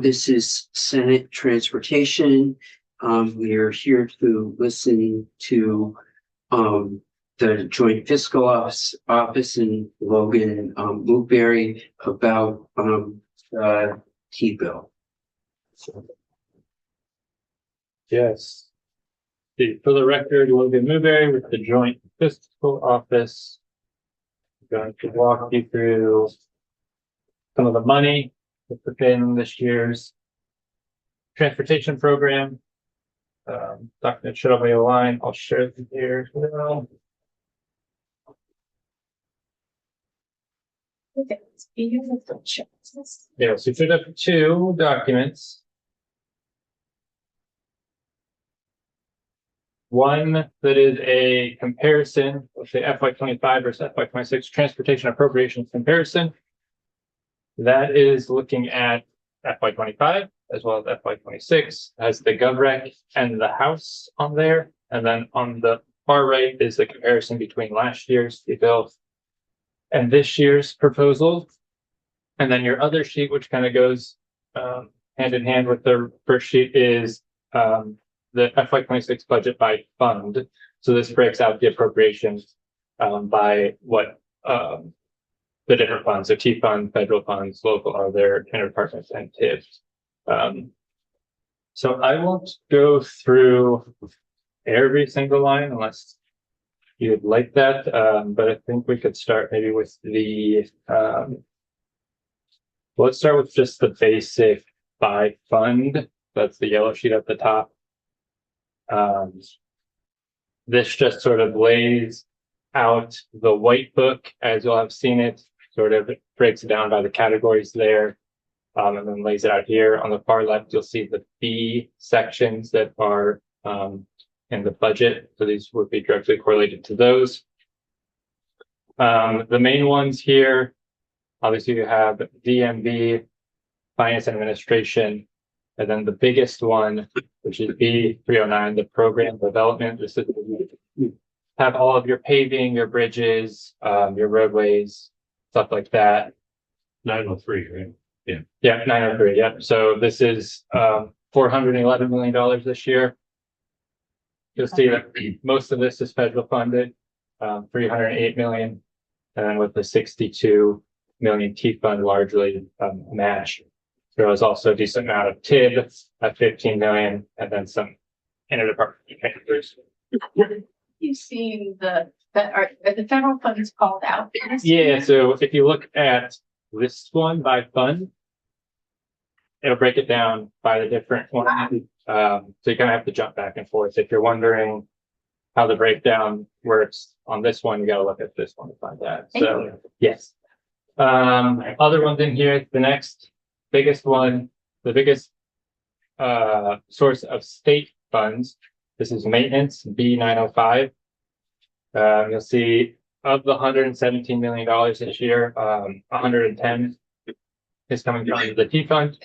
This is Senate Transportation. We are here to listen to the Joint Fiscal Office in Logan, Blueberry about the T-bill. Yes. For the record, Logan Newberry with the Joint Fiscal Office. I'm going to walk you through some of the money that's within this year's transportation program. Document should be aligned. I'll share it here as well. Yeah, so we put up two documents. One that is a comparison of the FY25 versus FY26 transportation appropriations comparison. That is looking at FY25 as well as FY26, has the GovRec and the House on there. And then on the far right is the comparison between last year's bill and this year's proposal. And then your other sheet, which kind of goes hand in hand with the first sheet, is the FY26 budget by fund. So this breaks out the appropriations by what the different funds, so T fund, federal funds, local, other, interdepartments, and TIFs. So I won't go through every single line unless you'd like that, but I think we could start maybe with the let's start with just the basic by fund. That's the yellow sheet at the top. This just sort of lays out the white book as you'll have seen it, sort of breaks it down by the categories there, and then lays it out here. On the far left, you'll see the B sections that are in the budget. So these would be directly correlated to those. The main ones here, obviously you have DMV, Finance and Administration, and then the biggest one, which is B309, the program development. This is have all of your paving, your bridges, your roadways, stuff like that. 903, right? Yeah, 903. Yep. So this is $411 million this year. You'll see that most of this is federal funded, 308 million, and then with the 62 million T fund largely matched. There was also a decent amount of TIB at 15 million, and then some interdepartment transfers. You've seen are the federal funds called out? Yeah, so if you look at this one by fund, it'll break it down by the different one. So you kind of have to jump back and forth. If you're wondering how the breakdown works on this one, you got to look at this one to find that. So yes. Other ones in here, the next biggest one, the biggest source of state funds. This is maintenance, B905. You'll see of the $117 million this year, 110 is coming from the T fund,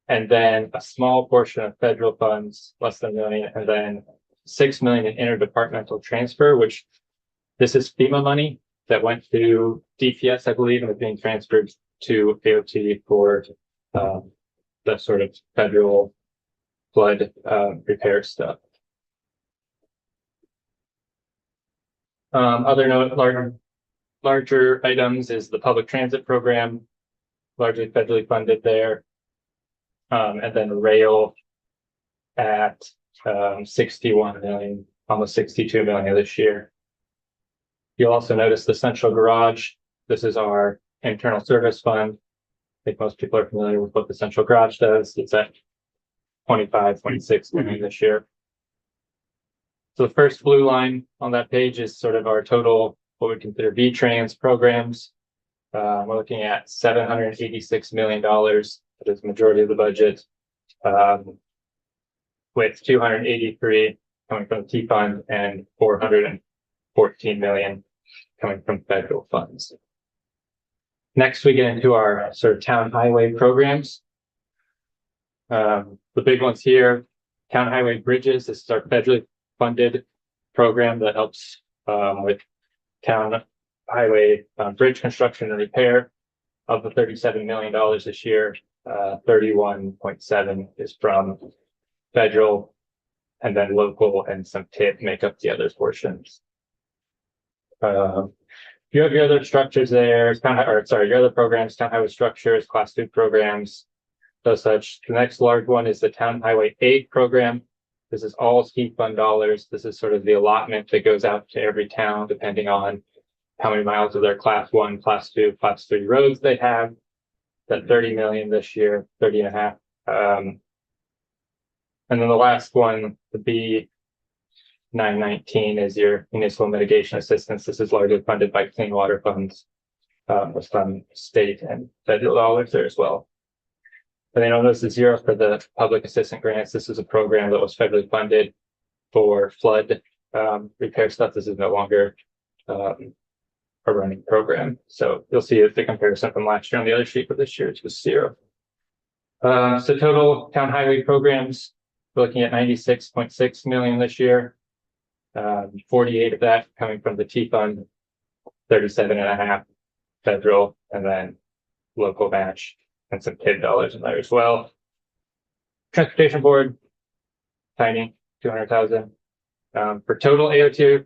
and then a small portion of federal funds, less than $1 million, and then 6 million in interdepartmental transfer, which this is FEMA money that went to DPS, I believe, and is being transferred to AOT for the sort of federal flood repair stuff. Other larger items is the public transit program, largely federally funded there. And then rail at 61 million, almost 62 million this year. You'll also notice the central garage. This is our internal service fund. I think most people are familiar with what the central garage does. It's at 25, 26 million this year. So the first blue line on that page is sort of our total, what we consider V-Trans programs. We're looking at $786 million. That is the majority of the budget, with 283 coming from the T fund and 414 million coming from federal funds. Next, we get into our sort of town highway programs. The big ones here, town highway bridges. This is our federally funded program that helps with town highway bridge construction and repair. of the $37 million this year, 31.7 is from federal, and then local and some TIP make up the other portions. You have your other structures there, your other programs, town highway structures, class 2 programs, those such. The next large one is the town highway aid program. This is all ski fund dollars. This is sort of the allotment that goes out to every town, depending on how many miles of their class 1, class 2, class 3 roads they have. That 30 million this year, 30 and a half. And then the last one, the B 919, is your municipal mitigation assistance. This is largely funded by clean water funds, with some state and federal dollars there as well. And then you'll notice the zero for the public assistance grants. This is a program that was federally funded for flood repair stuff. This is no longer a running program. So you'll see the comparison from last year on the other sheet, but this year it was zero. So total town highway programs, we're looking at 96.6 million this year. 48 of that coming from the T fund, 37.5 federal, and then local match and some TID dollars in there as well. Transportation board, tiny, 200,000. For total AOT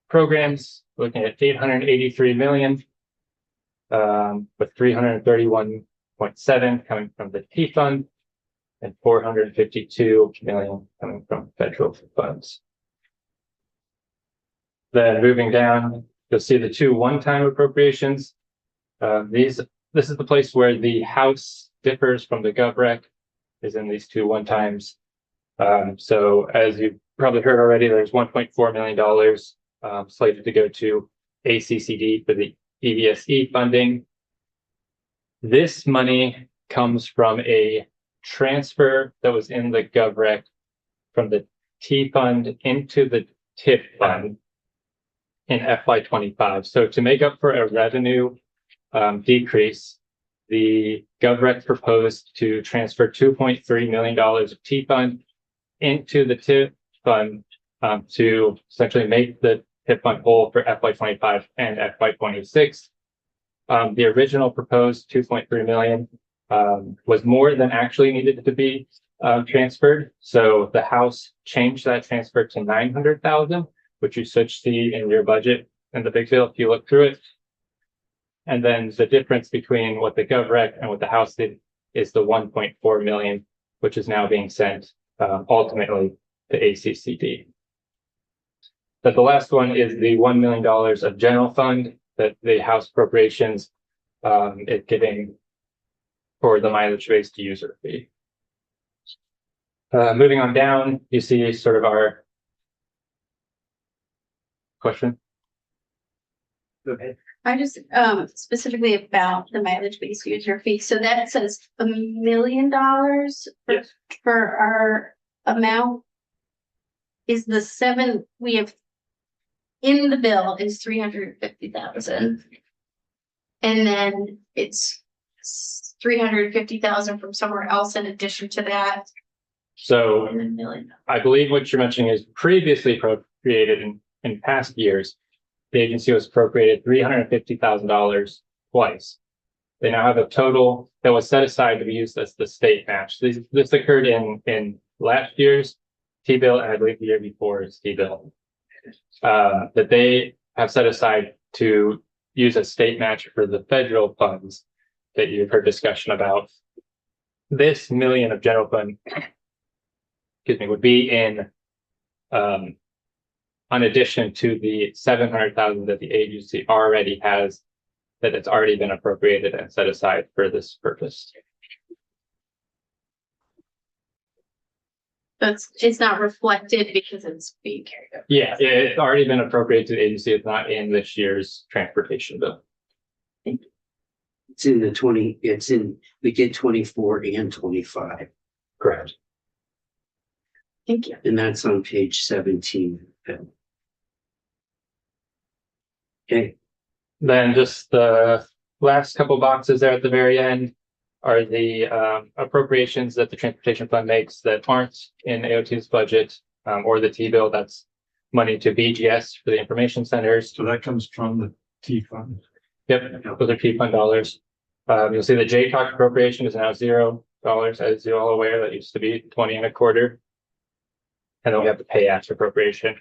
programs, looking at 883 million, with 331.7 coming from the T fund and 452 million coming from federal funds. Then moving down, you'll see the 2 one-time appropriations. This is the place where the House differs from the GovRec, is in these 2 one-times. So as you've probably heard already, there's $1.4 million slated to go to ACCD for the EVSE funding. This money comes from a transfer that was in the GovRec from the T fund into the TIP fund in FY25. So to make up for a revenue decrease, the GovRec proposed to transfer $2.3 million of T fund into the TIP fund to essentially make the TIP fund whole for FY25 and FY26. The original proposed 2.3 million was more than actually needed to be transferred. So the House changed that transfer to 900,000, which you should see in your budget and the big bill if you look through it. And then the difference between what the GovRec and what the House did is the 1.4 million, which is now being sent ultimately to ACCD. But the last one is the $1 million of general fund that the House appropriations is giving for the mileage-based user fee. Moving on down, you see sort of our question. Go ahead. I just specifically about the mileage-based user fee. So that says $1 million Yes. for our amount. Is the 7 we have in the bill is 350,000, and then it's 350,000 from somewhere else in addition to that. So And $1 million. I believe what you're mentioning is previously appropriated in past years. The agency was appropriated $350,000 twice. They now have a total that was set aside to be used as the state match. This occurred in last year's T-bill, and I believe the year before's T-bill. That they have set aside to use a state match for the federal funds that you've heard discussion about. This million of general fund, excuse me, would be in addition to the 700,000 that the agency already has, that it's already been appropriated and set aside for this purpose. It's not reflected because it's being carried over. Yeah, it's already been appropriated to the agency. It's not in this year's transportation bill. It's in the 20, we did 24 and 25, Correct. Thank you. and that's on page 17. Okay, Then just the last couple boxes there at the very end are the appropriations that the transportation fund makes that aren't in AOT's budget or the T-bill. That's money to BGS for the information centers. So that comes from the T fund. Yep, those are T fund dollars. You'll see the JCOG appropriation is now $0, as you're all aware, that used to be 20 and a quarter. And then we have the pay act appropriation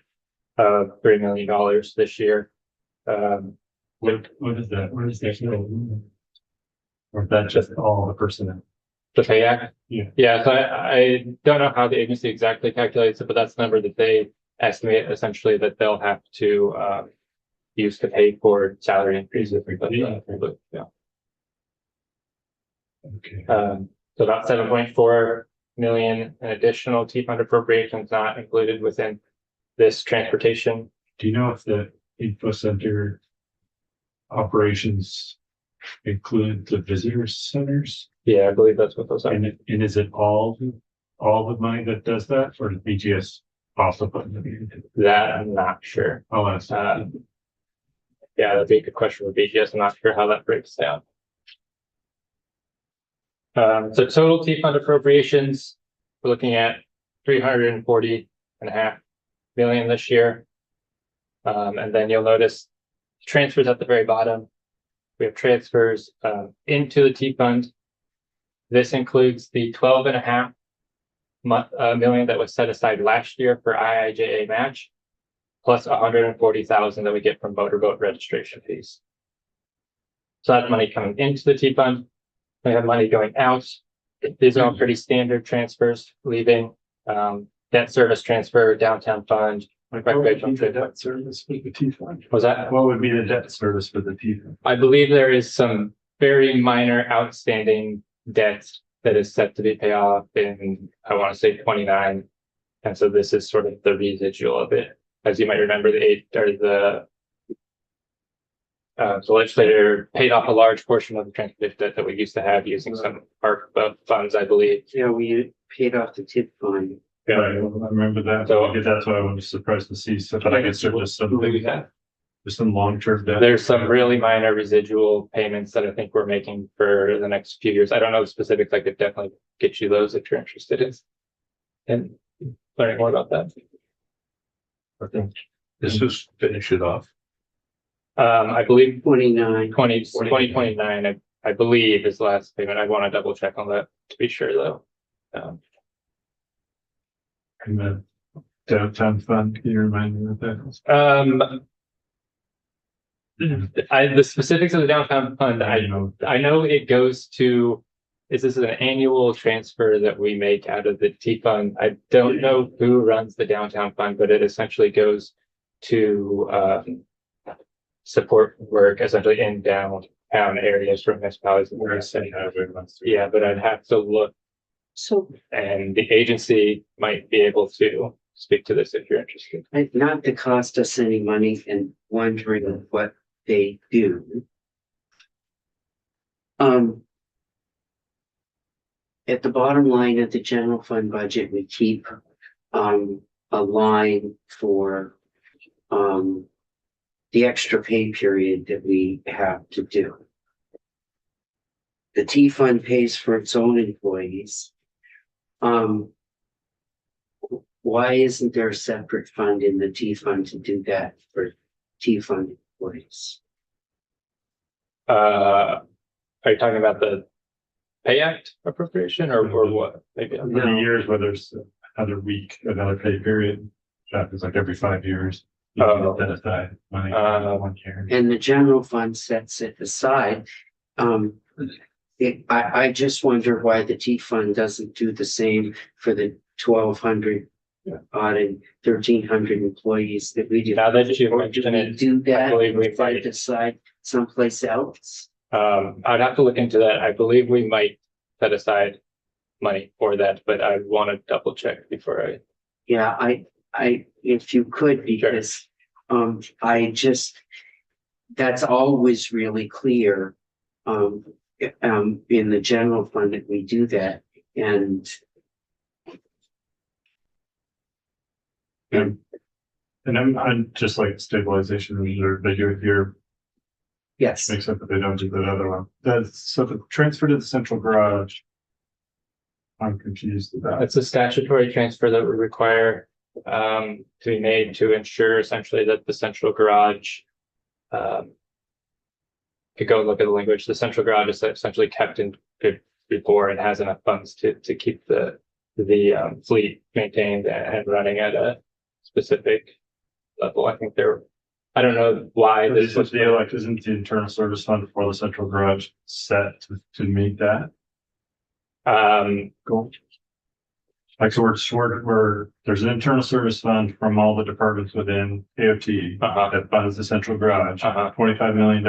of $3 million this year. What is that? Where is that? Or is that just all the personnel? The pay act? Yeah. Yeah, so I don't know how the agency exactly calculates it, but that's the number that they estimate essentially that they'll have to use to pay for salary increases. But, yeah. Okay. So about 7.4 million in additional T fund appropriations not included within this transportation. Do you know if the info center operations include the visitor centers? Yeah, I believe that's what those are. And is it all the money that does that, or does BGS also put in the? That I'm not sure. I'll ask. Yeah, that'd be a good question for BGS. I'm not sure how that breaks down. So total T fund appropriations, we're looking at 340.5 million this year. And then you'll notice transfers at the very bottom. We have transfers into the T fund. This includes the 12.5 million that was set aside last year for IIJA match, plus 140,000 that we get from motorboat registration fees. So that's money coming into the T fund. We have money going out. These are all pretty standard transfers, leaving debt service transfer, downtown fund. What would be the debt service for the T fund? Was that? What would be the debt service for the T fund? I believe there is some very minor outstanding debt that is set to be paid off in, I want to say 29. And so this is sort of the residual of it. As you might remember, the legislator paid off a large portion of the transportation debt that we used to have using some ARP funds, I believe. Yeah, we paid off the tip fund. Yeah, I remember that. So- So that's why I was surprised to see. So, but I guess there's just some, there's some long-term debt. There's some really minor residual payments that I think we're making for the next few years. I don't know the specifics. I could definitely get you those if you're interested in learning more about that. I think this is finish it off. I believe 29. 2029, I believe is the last payment. I want to double check on that to be sure though. And the downtown fund, can you remind me what that is? The specifics of the downtown fund, I know it goes to, this is an annual transfer that we make out of the T fund. I don't know who runs the downtown fund, but it essentially goes to support work essentially in downtown areas for municipalities. Yeah, but I'd have to look, So, and the agency might be able to speak to this if you're interested. not to cost us any money and wondering what they do. At the bottom line of the general fund budget, we keep a line for the extra pay period that we have to do. The T fund pays for its own employees. Why isn't there a separate fund in the T fund to do that for T fund employees? Are you talking about the pay act appropriation or what? Maybe. For the years where there's another week, another pay period, happens like every 5 years. You Oh. can set aside money for 1 year. And the general fund sets it aside. I just wonder why the T fund doesn't do the same for the 1,200 odd and 1,300 employees that we do. Now that you Or do mention we it, do that? I believe we Set it might. aside someplace else? I'd have to look into that. I believe we might set aside money for that, but I want to double check before I. Yeah, if you could, because, I just, that's always really clear. In the general fund that we do that and. And I'm just like stabilization reserve, but your Yes, except that they don't do that other one. So the transfer to the central garage. I'm confused about. It's a statutory transfer that we require to be made to ensure essentially that the central garage could go look at the language. The central garage is essentially kept in good rapport and has enough funds to keep the fleet maintained and running at a specific level. I think I don't know why This this was. is the, like, isn't the internal service fund for the central garage set to meet that goal? Like, so we're, there's an internal service fund from all the departments within AOT that funds the central garage, $25 million.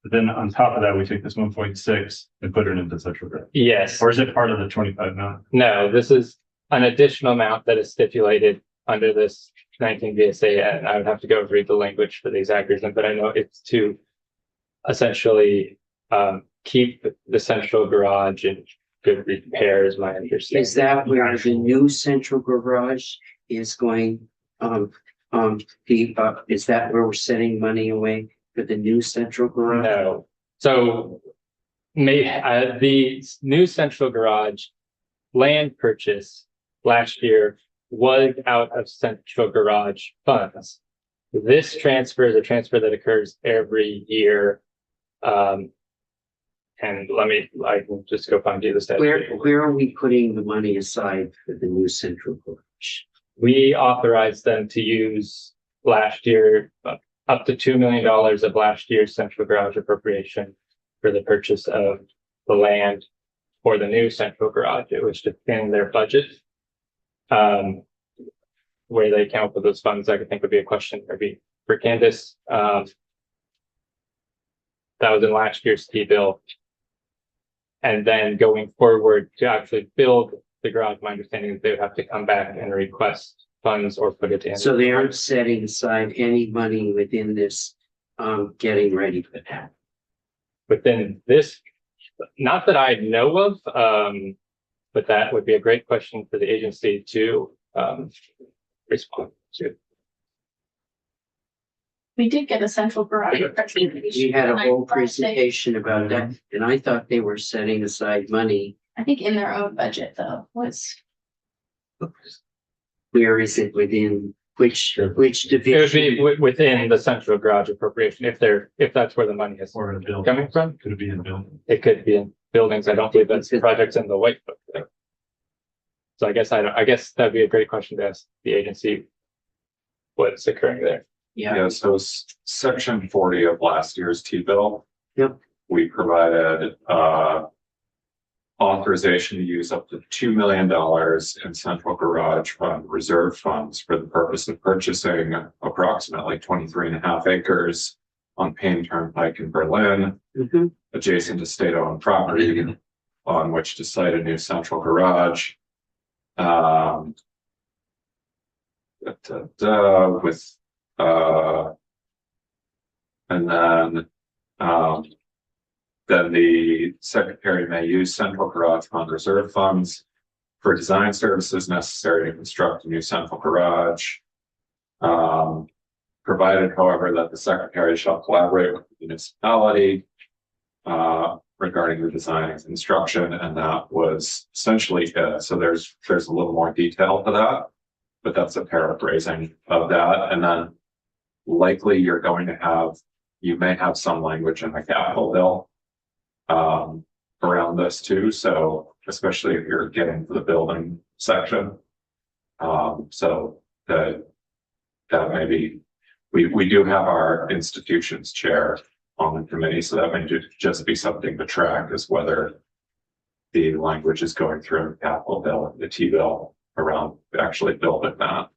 But then on top of that, we take this 1.6 and put it into central garage. Yes. Or is it part of the 25 million? No, this is an additional amount that is stipulated under this 19 VSA, and I would have to go read the language for the exact reason, but I know it's to essentially keep the central garage in good repair, is my understanding. Is that where the new central garage is going, is that where we're setting money away for the new central garage? No, so the new central garage land purchase last year was out of central garage funds. This transfer is a transfer that occurs every year. And I can just go find you the statute. Where are we putting the money aside for the new central garage? We authorized them to use last year, up to $2 million of last year's central garage appropriation for the purchase of the land for the new central garage. It was in their budget. Where they account for those funds, I could think would be a question maybe for Candace. That was in last year's T-bill. And then going forward to actually build the garage, my understanding is they would have to come back and request funds or put it in. So they aren't setting aside any money within this, getting ready for that. Within this, not that I know of, but that would be a great question for the agency to respond to. We did get a central garage. We had a whole presentation about that, and I thought they were setting aside money. I think in their own budget though, was. Where is it within which It would division? be within the central garage appropriation, if that's where the money is Or in a building? coming from. Could it be in a building? It could be in buildings. I don't believe that's projects in the white book. Though. So I guess that'd be a great question to ask the agency. What's occurring there? Yeah, so section 40 of last year's T-bill. Yep. We provided authorization to use up to $2 million in central garage fund reserve funds for the purpose of purchasing approximately 23.5 acres on Payne Turnpike in Berlin, Mhm. adjacent to state-owned property on which to site a new central garage. With and then the secretary may use central garage fund reserve funds for design services necessary to construct a new central garage. Provided, however, that the secretary shall collaborate with the municipality regarding the design and construction, and that was essentially it. So there's a little more detail to that, but that's a paraphrasing of that. And then likely you may have some language in the capital bill around this too. So especially if you're getting to the building section. So that may be, we do have our institutions chair on the committee, so that may just be something to track, is whether the language is going through the capital bill, the T-bill around actually building that.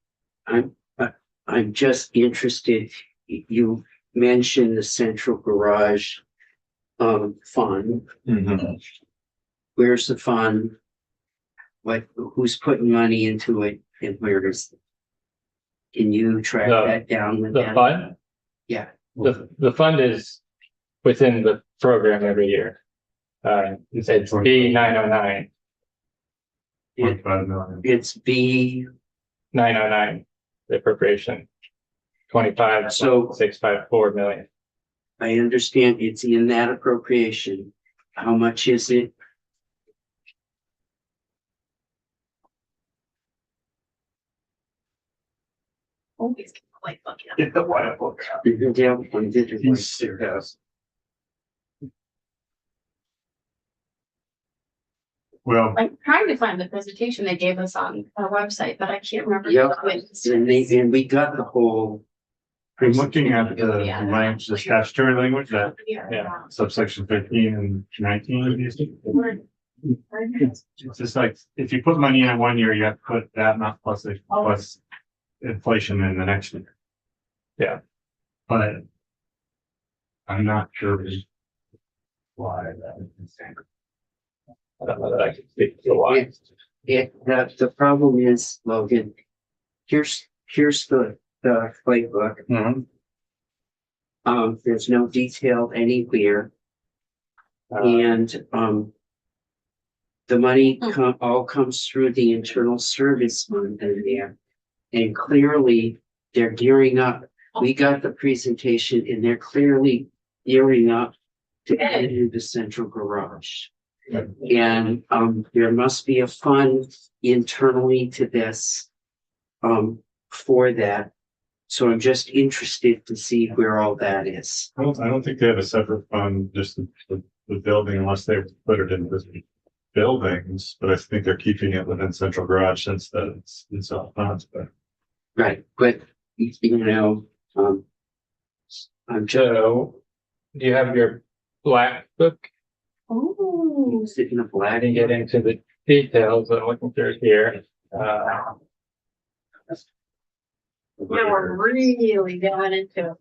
I'm just interested, you mentioned the central garage fund. Where's the fund? Who's putting money into it, and where is it? Can you track that down with The that? fund? Yeah. The fund is within the program every year. It's B909, 25 million. It's B, 909, the appropriation. 25.654 million. I understand it's in that appropriation. How much is it? Always get the white bucket. Get the white book. Yeah, I'm digital. He's serious. Well, I'm trying to find the presentation they gave us on our website, but I can't remember. Yep. when it's- and we got the whole. I'm looking at the Yeah. language, the statutory language that Yeah. subsection 15 and 19. It's just like, if you put money in 1 year, you have to put that amount plus inflation in the next year. Yeah. But I'm not sure why that is. I don't know that I can speak to why. The problem is, Logan, here's the playbook. Mhm. There's no detail anywhere, and, the money all comes through the internal service fund in there. And clearly, they're gearing up. We got the presentation and they're clearly gearing up to get into the central garage. And, there must be a fund internally to this, for that. So I'm just interested to see where all that is. I don't think they have a separate fund, just the building unless they put it in the buildings, but I think they're keeping it within central garage since it's all funds, but. Right, but, I'm just So, do you have your black book? Ooh. sitting in a I black. didn't get into the details. I'm looking through here. Now we're really going into.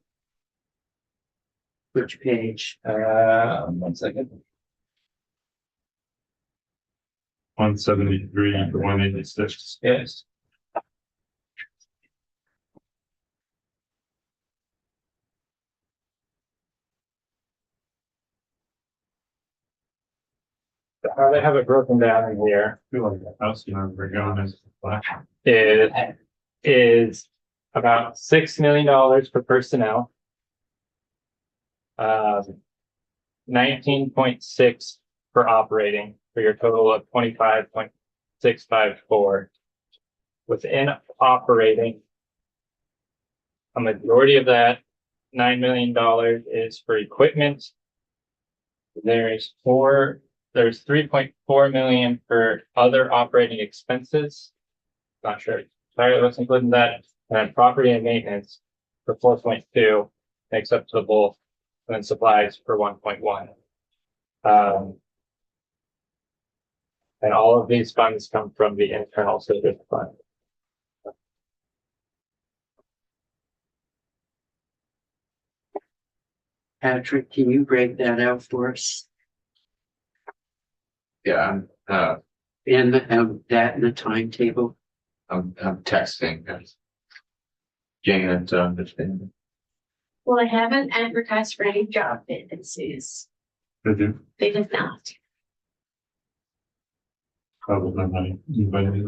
Which page? 1 second. 173 to 186. Yes. How they have it broken down in here I feel like the house number going is black. is about $6 million for personnel. 19.6 for operating for your total of 25.654. Within operating, a majority of that $9 million is for equipment. There's 3.4 million for other operating expenses. Not sure entirely what's included in that. And then property and maintenance for 4.2 makes up to both, and then supplies for 1.1. And all of these funds come from the internal service fund. Patrick, can you break that out for us? Yeah, And, that in the timetable? I'm texting. Janet, understand. Well, I haven't advertised for any job vacancies. Did you? They did not. Probably money. Anybody?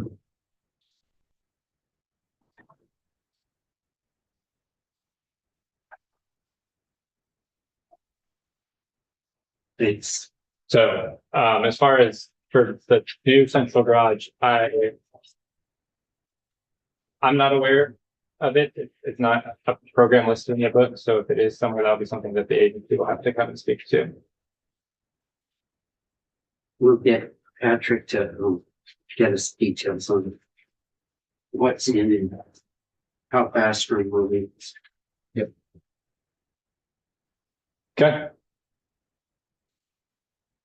It's, So, as far as for the new central garage, I'm not aware of it. It's not a program listed in the book. So if it is somewhere, that'll be something that the agency will have to come and speak to. we'll get Patrick to, get us details on what's in and how fast we're moving. Okay.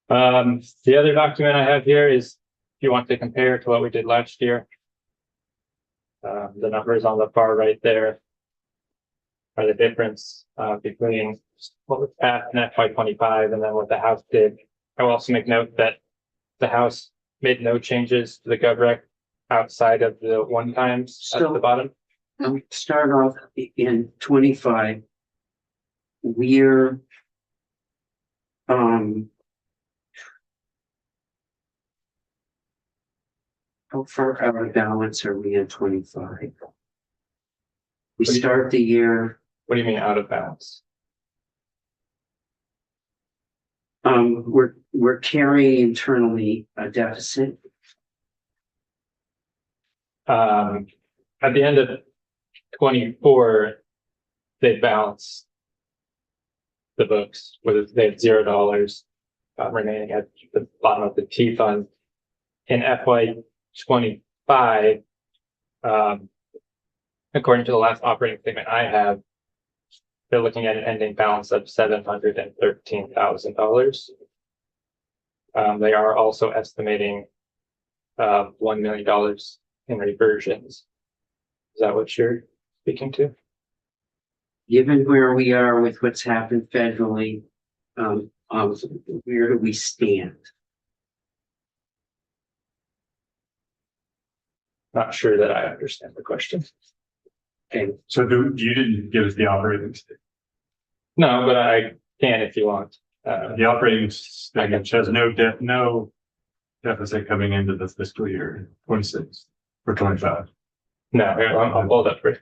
The other document I have here is if you want to compare to what we did last year. The numbers on the far right there are the difference between what was passed in FY25 and then what the House did. I will also make note that the House made no changes to the GovRec outside of the one times at the bottom. Start off in 25. We're, how far out of balance are we in 25? We start the year, What do you mean out of balance? we're carrying internally a deficit. At the end of 24, they balance the books, whether they have $0 remaining at the bottom of the T fund. in FY 25, according to the last operating statement I have, they're looking at an ending balance of $713,000. They are also estimating $1 million in reversions. Is that what you're speaking to? Given where we are with what's happened federally, where do we stand? Not sure that I understand the question. Okay, So you didn't give us the operating statement. No, but I can if you want. The operating statement has no deficit coming into this fiscal year 26 or 25. No, here, I'll pull that for you.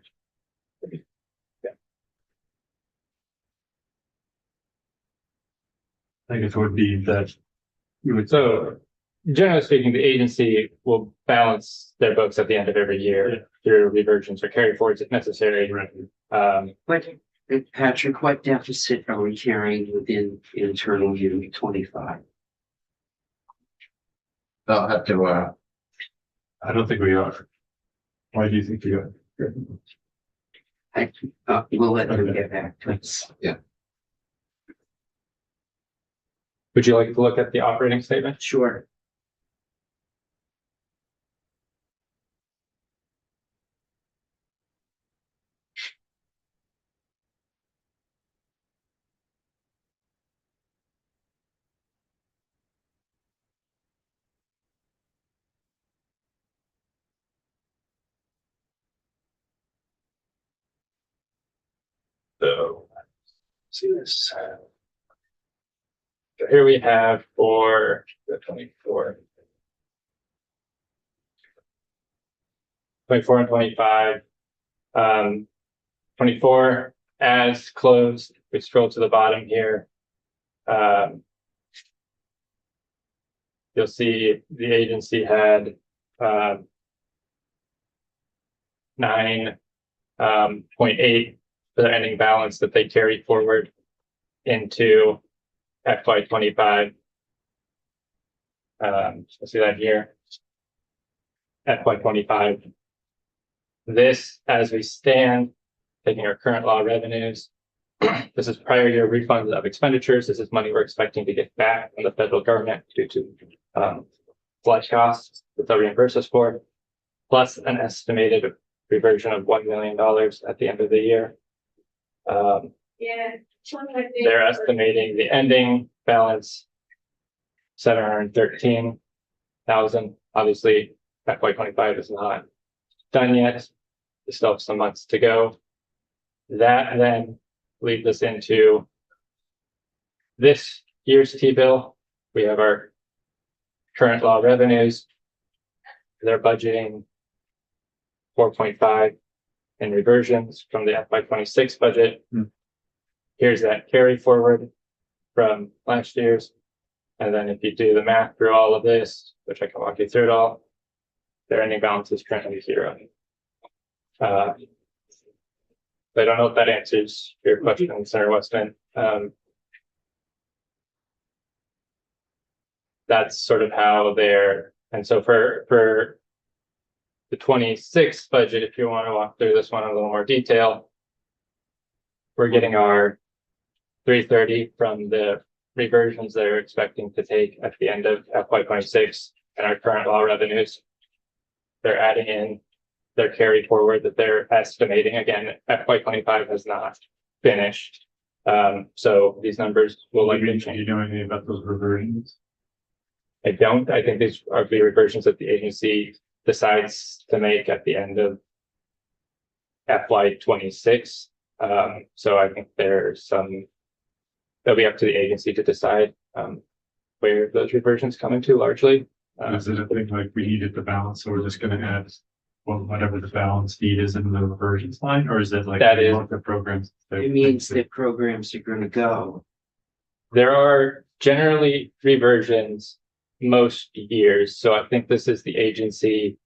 I think it would be that you would. So generally speaking, the agency will balance their books at the end of every year through reversions or carry forwards if necessary. what, Patrick, what deficit are we carrying within internal unit 25? They'll have to, I don't think we are. Why do you think we are? We'll let them get back to us. Would you like to look at the operating statement? Sure. So, see this. So here we have for the 24 and 25. 24 as closed. We scroll to the bottom here. You'll see the agency had 9.8 for their ending balance that they carried forward into FY 25. You'll see that here. FY 25. This, as we stand, taking our current law revenues, this is prior year refunds of expenditures. This is money we're expecting to get back from the federal government due to flood costs that they'll reimburse us for, plus an estimated reversion of $1 million at the end of the year. They're estimating the ending balance $713,000. Obviously, FY 25 is not done yet. We still have some months to go. That then leads us into this year's T-bill. We have our current law revenues. They're budgeting 4.5 in reversions from the FY 26 budget. Here's that carry forward from last year's. And then if you do the math through all of this, which I can walk you through it all, their ending balance is currently 0. I don't know if that answers your question, Senator Weston. That's sort of how they're, and so for the 26 budget, if you want to walk through this one in a little more detail, we're getting our 330 from the reversions they're expecting to take at the end of FY 26 and our current law revenues. They're adding in their carry forward that they're estimating. Again, FY 25 has not finished. So these numbers will likely change. You know anything about those reversions? I don't. I think these are the reversions that the agency decides to make at the end of FY 26. So I think there's some, it'll be up to the agency to decide where those reversions come into largely. Is it a thing like we needed the balance, so we're just going to add whatever the balance need is in the reversions line, or is it like That is- the programs? It means that programs are gonna go. There are generally reversions most years, so I think this is the agency.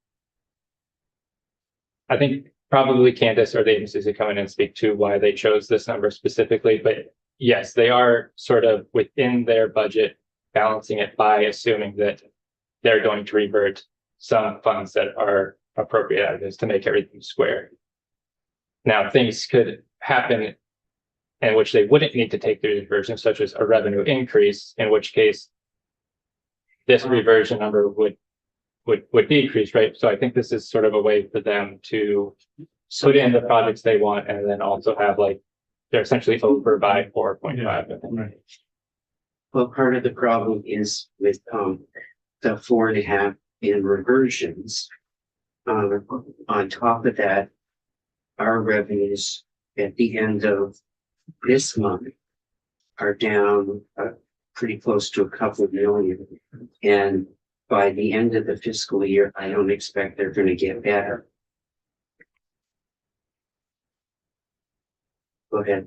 I think probably Candace or the agencies who come in and speak to why they chose this number specifically, but yes, they are sort of within their budget, balancing it by assuming that they're going to revert some funds that are appropriate items to make everything square. Now, things could happen in which they wouldn't need to take the reversion, such as a revenue increase, in which case this reversion number would decrease, right? So I think this is sort of a way for them to put in the projects they want and then also have like, they're essentially over by 4.5. Right. Well, part of the problem is with, the 4.5 in reversions. On top of that, our revenues at the end of this month are down, pretty close to a couple of million. And by the end of the fiscal year, I don't expect they're gonna get better. Go ahead.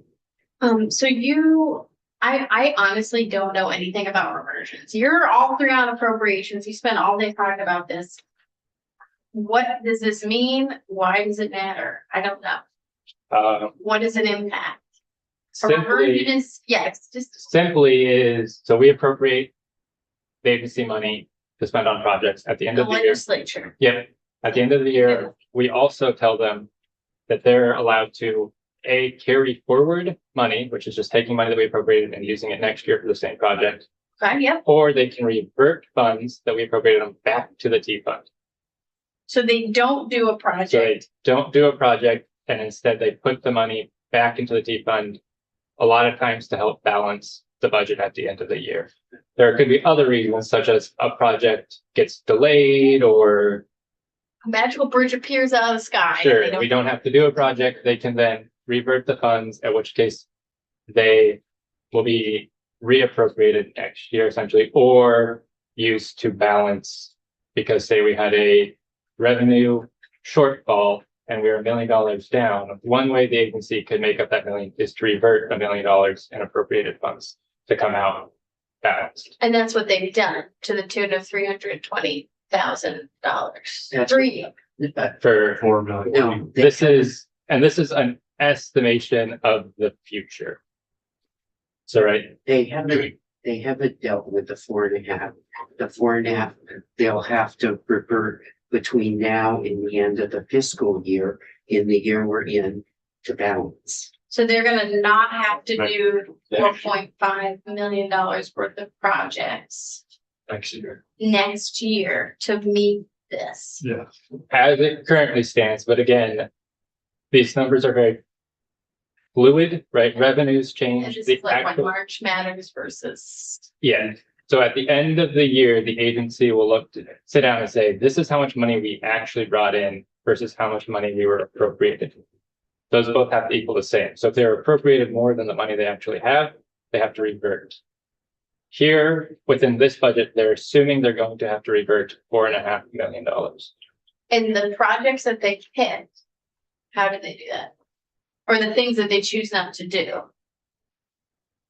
So I honestly don't know anything about reversions. You're all three on appropriations. You spent all day talking about this. What does this mean? Why does it matter? I don't know. What does it impact? A reversion Simply, is, yes, just, simply is, so we appropriate the agency money to spend on projects at the end the of the year. legislature. Yep, at the end of the year, we also tell them that they're allowed to carry forward money, which is just taking money that we appropriated and using it next year for the same project, Okay, yep. or they can revert funds that we appropriated them back to the T fund. So they don't do a So project. they don't do a project and instead they put the money back into the T fund a lot of times to help balance the budget at the end of the year. There could be other reasons such as a project gets delayed or A magical bridge appears out of the sky. and sure, they we don't have to do a project, they can then revert the funds, at which case they will be reappropriated next year essentially, or used to balance, because say we had a revenue shortfall and we were $1 million down. One way the agency could make up that million is to revert $1 million in appropriated funds to come out balanced. And that's what they've done to the tune of $320,000. That's- Three. For 4 million. No, this is an estimation of the future. So, right, they haven't dealt with the 4.5. The 4.5, they'll have to revert between now and the end of the fiscal year, in the year we're in, to balance. So they're gonna not have to Right. do $4.5 million worth of projects Next year. next year to meet this. Yeah. as it currently stands, but again, these numbers are very fluid, right? Revenues And change. this The is like when actual, March matters versus. yeah. So at the end of the year, the agency will look to sit down and say, this is how much money we actually brought in versus how much money we were appropriated. Those both have to equal the same. So if they're appropriated more than the money they actually have, they have to revert. Here, within this budget, they're assuming they're going to have to revert $4.5 million. And the projects that they pick, how do they do that? Or the things that they choose not to do?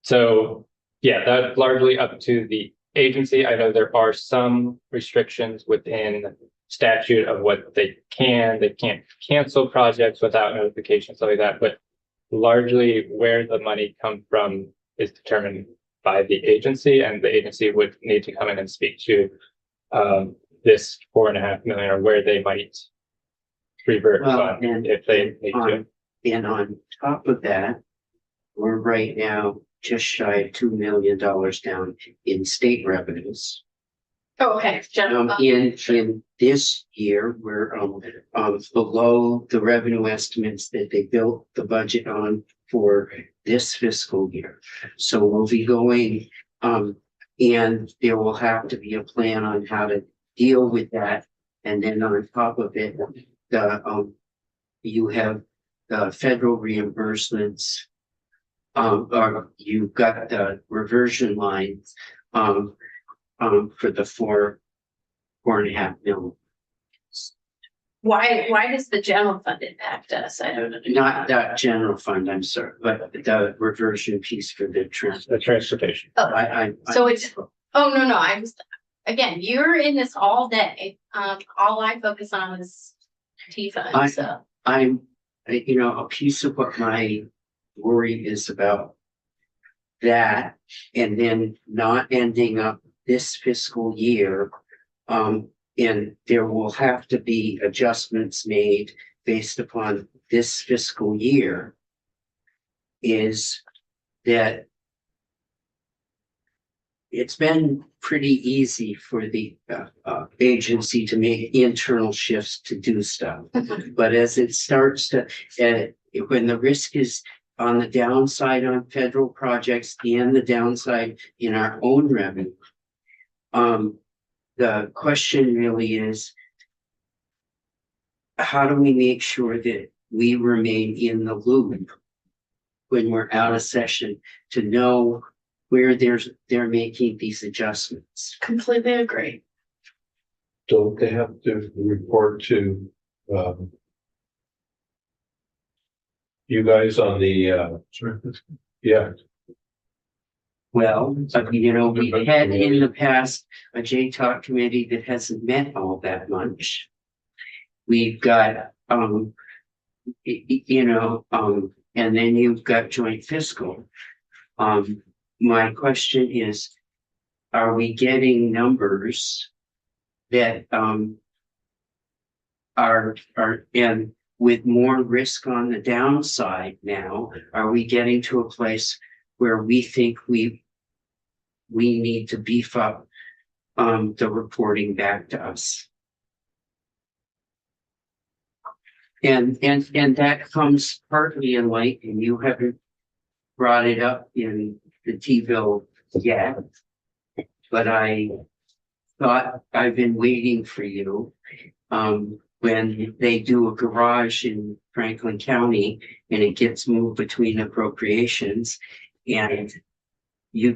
So, yeah, that's largely up to the agency. I know there are some restrictions within statute of what they can't cancel projects without notification, stuff like that, but largely where the money comes from is determined by the agency, and the agency would need to come in and speak to this 4.5 million, or where they might revert Well, fund and- if they need to. And on top of that, we're right now just shy of $2 million down in state revenues. Oh, okay, general fund. In this year, we're below the revenue estimates that they built the budget on for this fiscal year. So we'll be going, and there will have to be a plan on how to deal with that. And then on top of it, you have the federal reimbursements. Or you've got the reversion lines, for the 4.5 million. Why does the general fund impact us? I don't know. Not that general fund, I'm sorry, but the reversion piece for the The transportation. I. So it's, oh, no, I'm just, again, you're in this all day. All I focus on is T fund, so. I'm, a piece of what my worry is about that, and then not ending up this fiscal year, And there will have to be adjustments made based upon this fiscal year. Is that it's been pretty easy for the agency to make internal shifts to do stuff. But as it starts to, when the risk is on the downside on federal projects and the downside in our own revenue, the question really is, how do we make sure that we remain in the loop when we're out of session to know where they're making these adjustments? Completely agree. Don't they have to report to, you guys on the, yeah, Well, you know, we've had in the past a JTOC committee that hasn't met all that much. We've got, you know, and then you've got joint fiscal. My question is, are we getting numbers that, are, and with more risk on the downside now, are we getting to a place where we think we need to beef up, the reporting back to us? And that comes partly in light, and you haven't brought it up in the T-bill yet, but I thought I've been waiting for you. When they do a garage in Franklin County and it gets moved between appropriations and you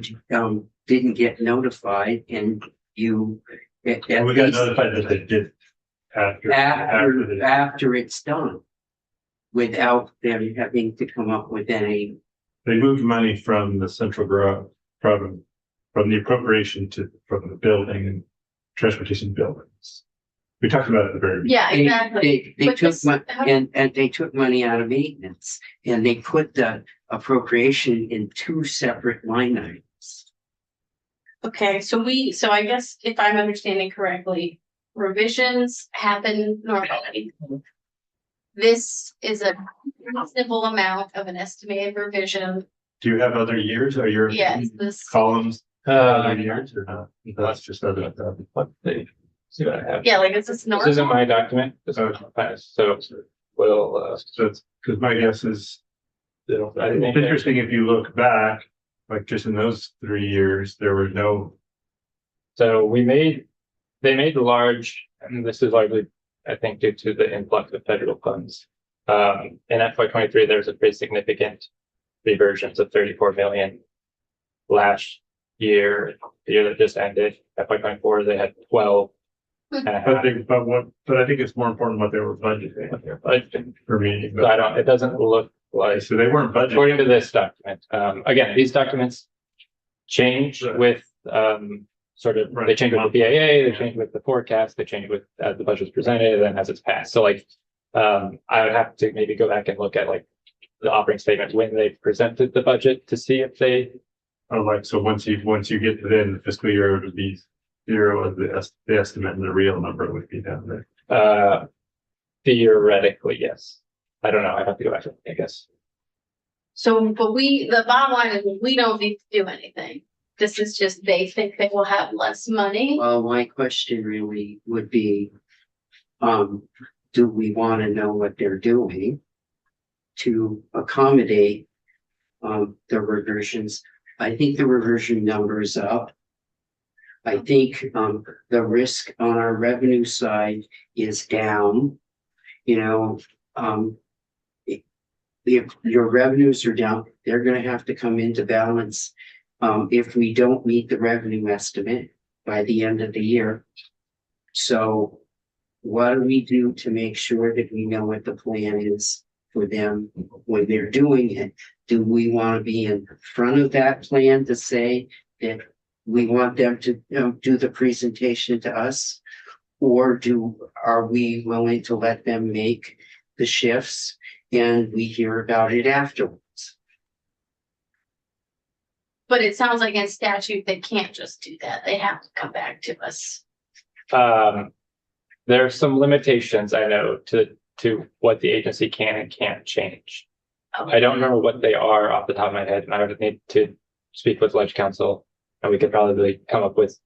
didn't get notified, and you We got notified that they did after it's done, without them having to come up with any. They moved money from the central garage, from the appropriation from the building, transportation buildings. We talked about it at the very beginning. Yeah, exactly. They But took this- and they took money out of maintenance, and they put the appropriation in two separate line items. Okay, so I guess if I'm understanding correctly, revisions happen normally. This is a simple amount of an estimated revision. Do you have other years or your Yes, this, columns, other years or not? That's just other. See what I have. yeah, like is this This isn't normal? my document. This is past, so we'll, So it's, because my guess is, I think it's interesting if you look back, like just in those 3 years, there were no. So they made large, and this is largely, I think, due to the influx of federal funds. In FY23, there's a pretty significant reversions of 34 million. Last year, the year that just ended, FY24, they had 12. And a half. But I think it's more important what they were budgeting Budgeting. for me. So I don't, it doesn't look like, So they weren't budgeting. according to this document, again, these documents change Right. with, sort of, Right. they change with the BAA, they change with the forecast, they change with, as the budget's presented, and then as it's passed. So like, I would have to maybe go back and look at like the operating statement when they presented the budget to see if they, Oh, like, so once you get to the end of the fiscal year, it would be zero of the estimate, and the real number would be down there. theoretically, yes. I don't know, I'd have to go back, I guess. So, but the bottom line is we don't need to do anything. This is just, they think they will have less money. Well, my question really would be, do we want to know what they're doing to accommodate the reversions? I think the reversion number is up. I think the risk on our revenue side is down. You know, if your revenues are down, they're gonna have to come into balance if we don't meet the revenue estimate by the end of the year. So what do we do to make sure that we know what the plan is for them when they're doing it? Do we want to be in front of that plan to say that we want them to do the presentation to us? Or are we willing to let them make the shifts and we hear about it afterwards? But it sounds like in statute, they can't just do that. They have to come back to us. There are some limitations I know to what the agency can and can't change. I don't remember what they are off the top of my head, and I would need to speak with Ledge Council, and we could probably come up with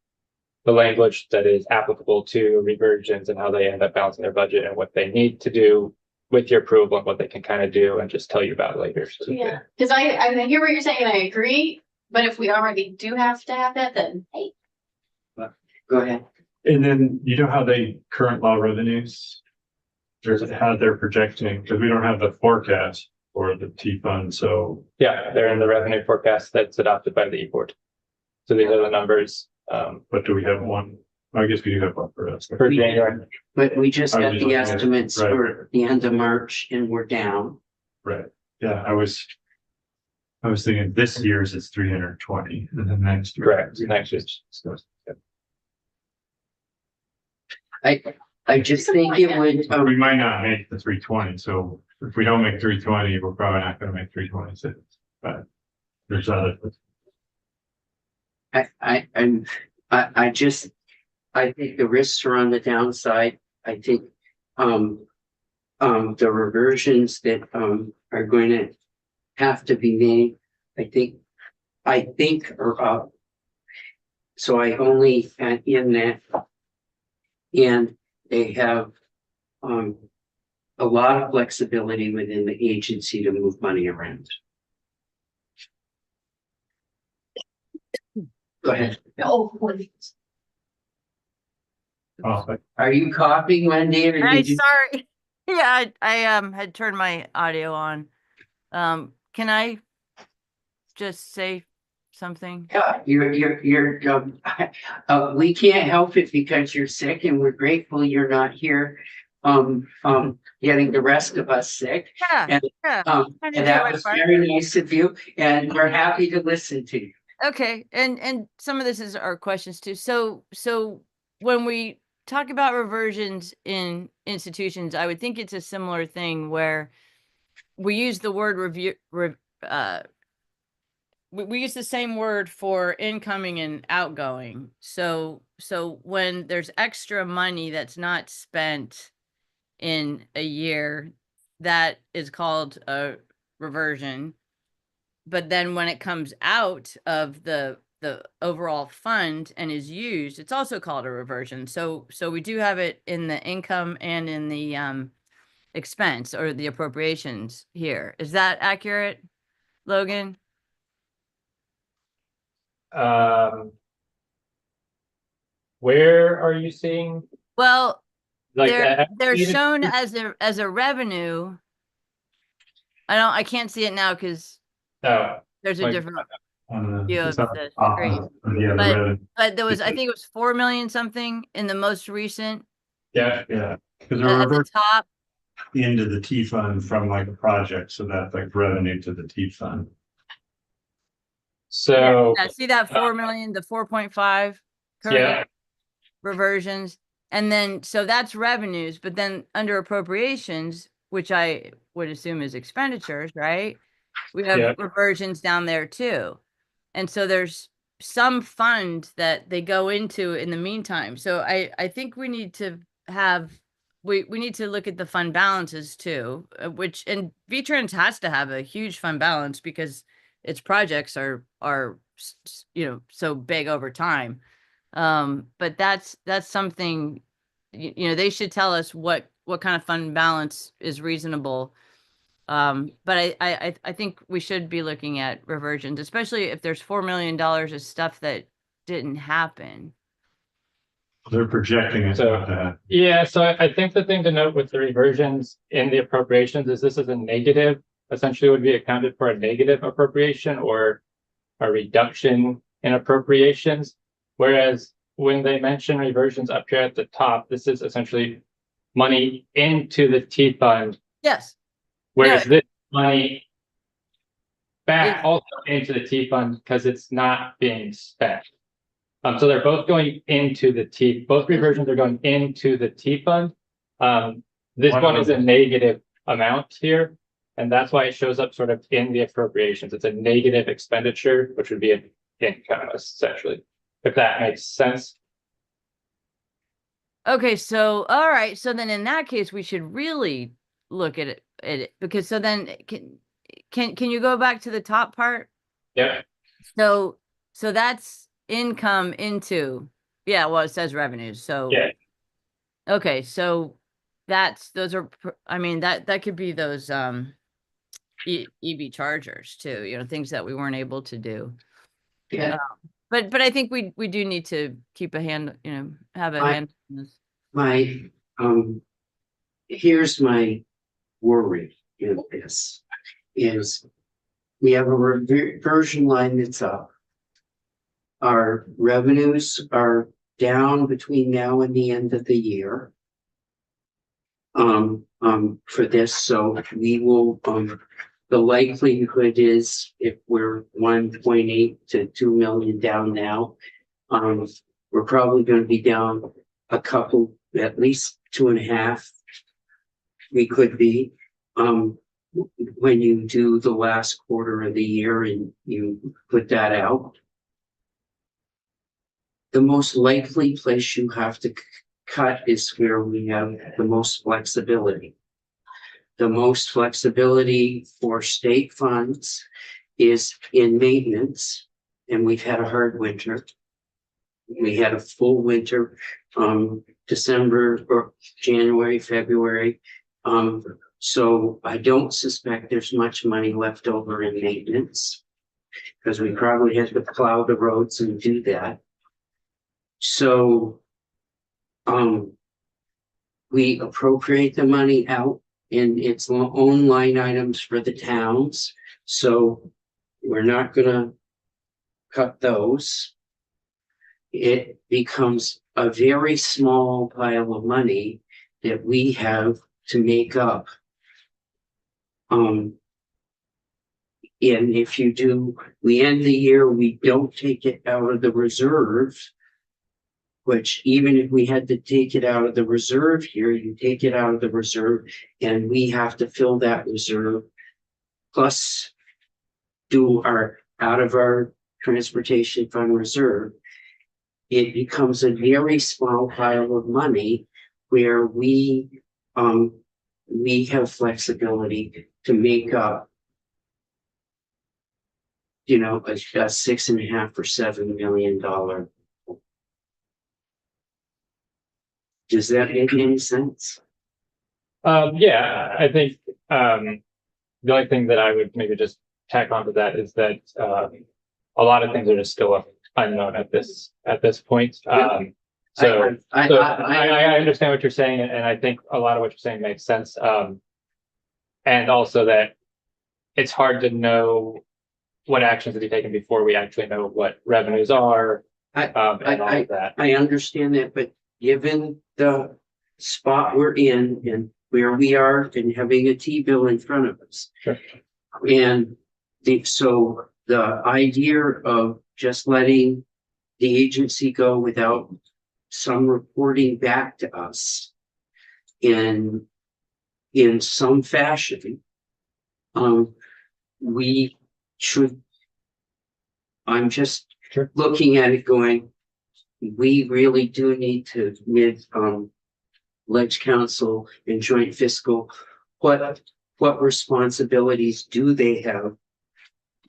the language that is applicable to reversions and how they end up balancing their budget and what they need to do with your approval and what they can kind of do and just tell you about later. So, Yeah, because I hear what you're saying and I agree, but if we already do have to have that, then hey, Go ahead. And then you know how they current law revenues? There's how they're projecting, because we don't have the forecast for the T fund, so yeah, they're in the revenue forecast that's adopted by the E-Board. So these are the numbers but do we have one? I guess we do have one for us. for January. But we just I got was the looking at it, estimates right. for the end of March and we're down. Right, yeah, I was thinking this year's is 320 and then next year. Correct. Next year's. I just think it would, We might not make the 320, so if we don't make 320, we're probably not gonna make 326, but there's other. I think the risks are on the downside. I think, the reversions that, are going to have to be made, I think are up. So I only, in that, and they have, a lot of flexibility within the agency to move money around. Go ahead. oh, please. Oh, but Are you coughing, Wendy? Or Hi, did you? sorry. Yeah, I had turned my audio on. Can I just say something? Yeah, we can't help it because you're sick and we're grateful you're not here. Getting the rest of us sick. Yeah, And, yeah. and Trying to do that my was part. very nice of you and we're happy to listen to you. Okay, and some of this is our questions too. So when we talk about reversions in institutions, I would think it's a similar thing where we use the word review. We use the same word for incoming and outgoing. So when there's extra money that's not spent in a year, that is called a reversion. But then when it comes out of the overall fund and is used, it's also called a reversion. So we do have it in the income and in the expense or the appropriations here. Is that accurate, Logan? Where are you seeing Well, like they're shown as a revenue. I can't see it now because Oh, there's a like, different on the. view of it's not the opposite, screen. yeah, the But- revenue. But there was, I think it was 4 million something in the most recent yeah, Yeah, because at they're the reverting top. into the T fund from like a project, so that's like revenue to the T fund. so Yeah, see that 4 million, the 4.5 yeah, current reversions. And then, so that's revenues, but then under appropriations, which I would assume is expenditures, right? We have Yeah. reversions down there too. And so there's some fund that they go into in the meantime. So I think we need to have, we need to look at the fund balances too, which, and V-Trans has to have a huge fund balance because its projects are, you know, so big over time. But that's something, you know, they should tell us what kind of fund balance is reasonable. But I think we should be looking at reversions, especially if there's $4 million of stuff that didn't happen. They're projecting it So- not to happen. yeah. So I think the thing to note with the reversions in the appropriations is this is a negative, essentially would be accounted for a negative appropriation or a reduction in appropriations. Whereas when they mention reversions up here at the top, this is essentially money into the T fund. Yes. Whereas No. this money back It- also into the T fund because it's not being spent. So they're both going into the T, both reversions are going into the T fund. This One one of is a them- negative amount here. And that's why it shows up sort of in the appropriations. It's a negative expenditure, which would be an income essentially, if that makes sense. Okay, so, all right, so then in that case, we should really look at it, because so then can you go back to the top part? Yeah, So, so that's income into, yeah, well, it says revenues, so. yeah, Okay, so those are, I mean, that could be those, EV chargers too, things that we weren't able to do. Yeah, But I think we do need to keep a hand, have a I- hand on this. my, here's my worry in this, is we have a reversion line that's up. Our revenues are down between now and the end of the year. For this, so we will, the likelihood is if we're 1.8 to 2 million down now, we're probably gonna be down a couple, at least 2.5. We could be, when you do the last quarter of the year and you put that out. The most likely place you have to cut is where we have the most flexibility. The most flexibility for state funds is in maintenance, and we've had a hard winter. We had a full winter, December or January, February. So I don't suspect there's much money left over in maintenance, because we probably had to plow the roads and do that. So we appropriate the money out in its own line items for the towns. So we're not gonna cut those. It becomes a very small pile of money that we have to make up. And if you do, we end the year, we don't take it out of the reserve. Which even if we had to take it out of the reserve here, you take it out of the reserve and we have to fill that reserve. Plus do out of our transportation fund reserve. It becomes a very small pile of money where we have flexibility to make up, a $6.5 or $7 million. Does that make any sense? yeah, I think, the only thing that I would maybe just tack onto that is that, a lot of things are just still unknown at this point. So I understand what you're saying, and I think a lot of what you're saying makes sense. And also that it's hard to know what actions to be taken before we actually know what revenues are. And all of that. I understand that, but given the spot we're in and where we are and having a T-bill in front of us. Sure. And so the idea of just letting the agency go without some reporting back to us in some fashion, we should. I'm just looking at it going, we really do need to, with Ledge Council and Joint Fiscal, what responsibilities do they have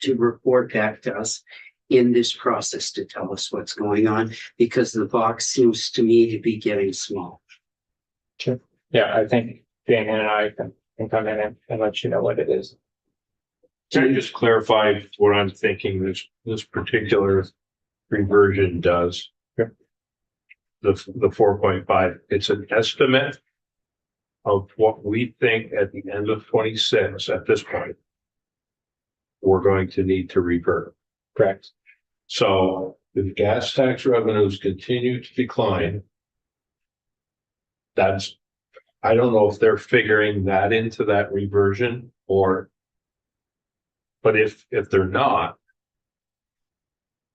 to report back to us in this process to tell us what's going on? Because the box seems to me to be getting small. Sure. Yeah, I think Damien and I can come in and let you know what it is. Can I just clarify what I'm thinking this particular reversion does? Sure. The 4.5, it's an estimate of what we think at the end of 26 at this point we're going to need to revert. Correct. So if gas tax revenues continue to decline, I don't know if they're figuring that into that reversion but if they're not,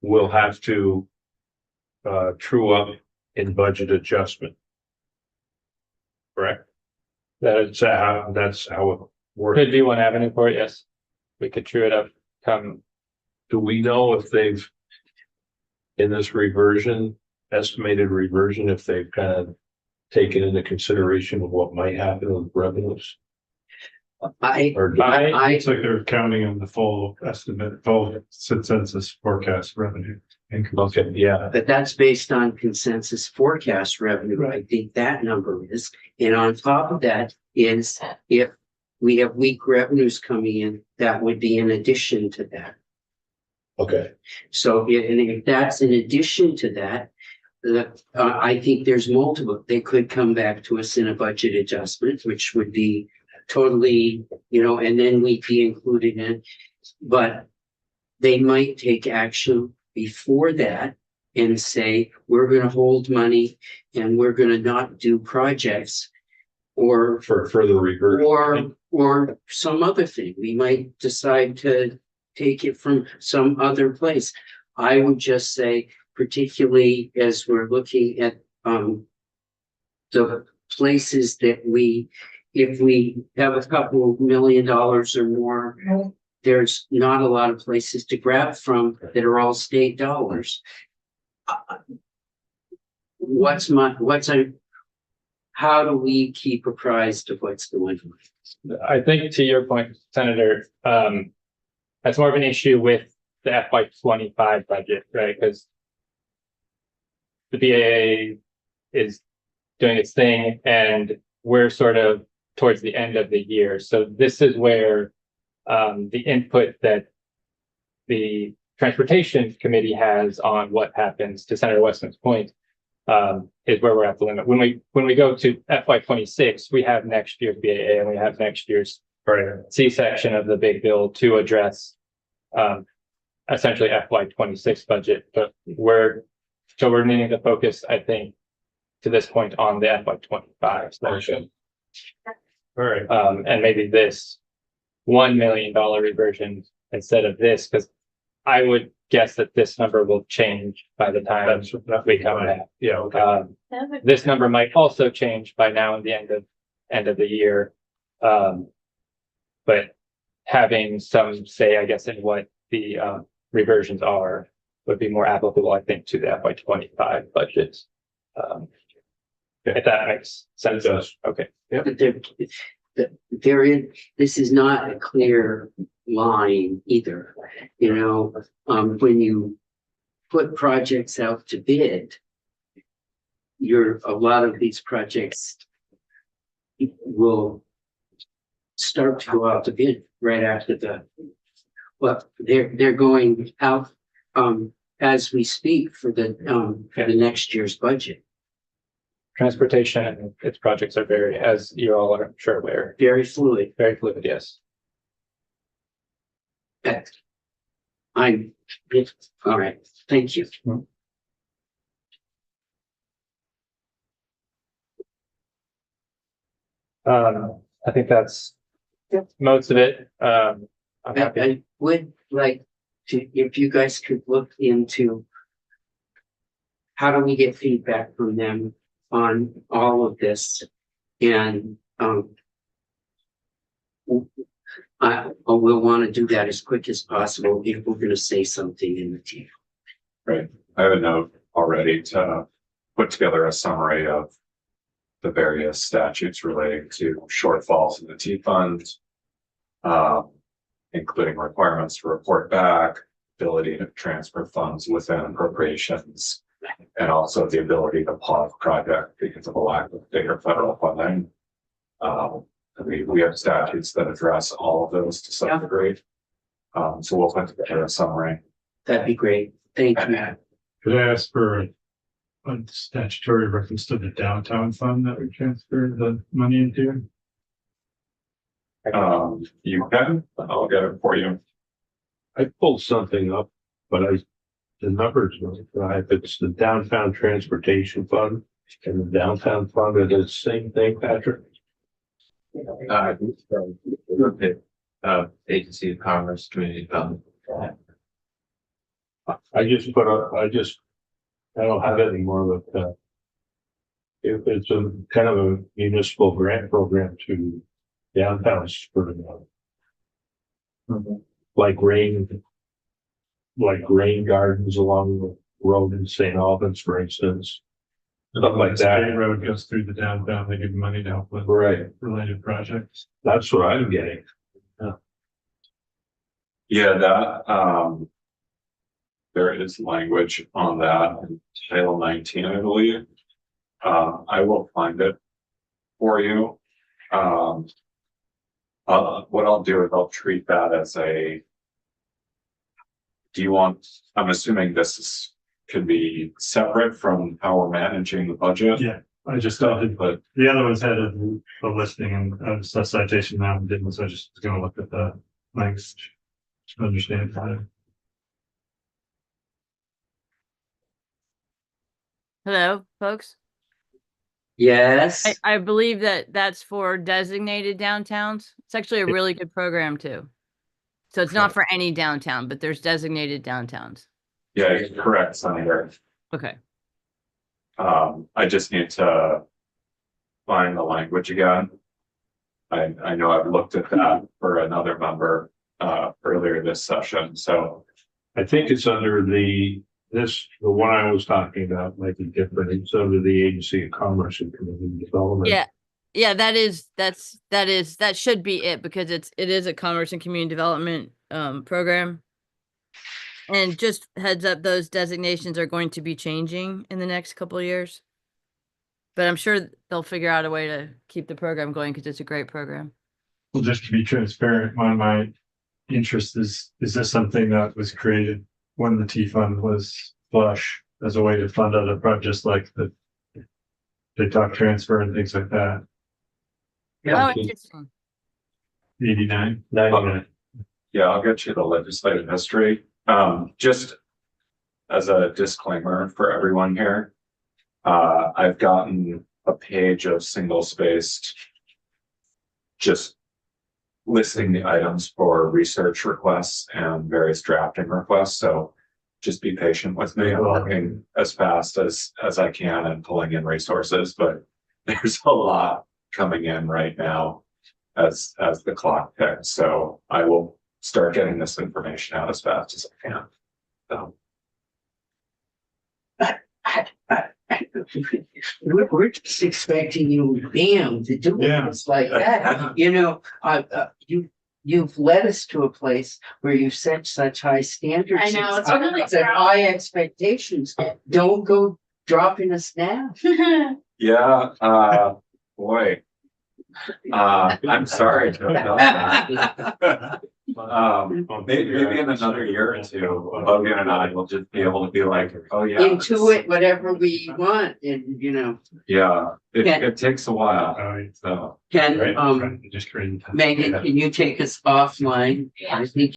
we'll have to true up in budget adjustment. Correct? That's how it works. Could be one avenue for it, yes. We could true it up Do we know if they've, in this estimated reversion, if they've kind of taken into consideration of what might happen with revenues? I, Or I, It's like they're counting on the full estimate, full consensus forecast revenue. okay, yeah, but that's based on consensus forecast revenue. I think that number is, and on top of that is if we have weak revenues coming in, that would be in addition to that. okay, So if that's in addition to that, I think there's multiple, they could come back to us in a budget adjustment, which would be totally, and then we'd be included in, but they might take action before that and say, we're gonna hold money and we're gonna not do projects or for further reversion. or some other thing. We might decide to take it from some other place. I would just say, particularly as we're looking at the places that if we have a couple of $1 million or more, there's not a lot of places to grab from that are all state dollars. How do we keep apprised of what's going on? I think to your point, Senator, that's more of an issue with the FY25 budget, right? Because the BAA is doing its thing and we're sort of towards the end of the year. So this is where the input that the Transportation Committee has on what happens, to Senator Westman's point, is where we're at the limit. When we go to FY26, we have next year's BAA and we have next year's C-section of the big bill to address essentially FY26 budget. But we're needing to focus, I think, to this point on the FY25 section. All right, And maybe this $1 million reversion instead of this, because I would guess that this number will change by the time we come back. yeah, okay. This number might also change by now and the end of the year. But having some say, I guess, in what the reversions are would be more applicable, I think, to the FY25 budget. If that makes sense. It does. Okay. But this is not a clear line either. When you put projects out to bid, a lot of these projects will start to go out to bid right after they're going out as we speak for the next year's budget. Transportation and its projects are very, as you all are sure aware, Very fluid. very fluid, yes. All right, thank you. I think that's most of it. I'm happy. I would like to, if you guys could look into how do we get feedback from them on all of this? And I will want to do that as quick as possible if we're going to say something in the team. Right. I have a note already to put together a summary of the various statutes relating to shortfalls in the T fund, including requirements to report back, ability to transfer funds within appropriations, and also the ability to pause project because of a lack of bigger federal funding. We have statutes that address all of those to some degree. So we'll put together a summary. That'd be great. Thank you. Could I ask for a statutory reference to the downtown fund that we transferred the money into? You can, I'll get it for you. I pulled something up, but the numbers don't drive. It's the downtown transportation fund and the downtown fund are the same thing, Patrick. Agency of Commerce, Community Development. I don't have it anymore, but it's a kind of a municipal grant program to downtown for like rain gardens along the road in St. Albans, for instance. Stuff like State that. road goes through the downtown, they give money to help with Right. related projects. That's what I'm getting. Yeah, that, there is language on that in Title 19, I believe. I will find it for you. What I'll do is I'll treat that as a. Do you want, I'm assuming could be separate from how we're managing the budget? Yeah, I just thought it, But the other ones had a listing and a citation now didn't, so I just was gonna look at the language. To understand that. Hello, folks. Yes, I believe that that's for designated downtowns. It's actually a really good program too. So it's not for any downtown, but there's designated downtowns. yeah, you're correct, Senator. Okay. I just need to find the language again. I know I've looked at that for another member earlier this session, so I think it's under the one I was talking about might be different. It's under the Agency of Commerce and Community Development. Yeah, that should be it because it is a commerce and community development program. And just heads up, those designations are going to be changing in the next couple of years. But I'm sure they'll figure out a way to keep the program going because it's a great program. Well, just to be transparent, one of my interests is this something that was created when the T fund was flush as a way to fund other projects like the TikTok transfer and things like that? Oh, interesting. 89. 99. yeah, I'll get you the legislative history. Just as a disclaimer for everyone here, I've gotten a page of single-spaced just listing the items for research requests and various drafting requests. So just be patient with me. I'm working as fast as I can and pulling in resources, but there's a lot coming in right now as the clock ticks. So I will start getting this information out as fast as I can. So. we're just expecting you, bam, to do Yeah. things like that. You know, you've led us to a place where you've set such high standards. I know, it's and really such proud. high expectations. Don't go dropping us now. Yeah, boy. I'm sorry to have done that. Maybe in another year or two, Logan and I will just be able to be like, oh yeah. Intuit whatever we want, and you know, Yeah, Yeah. it takes a while, Right. so. can Right. Just creating. Megan, can you take us offline? Yeah. I think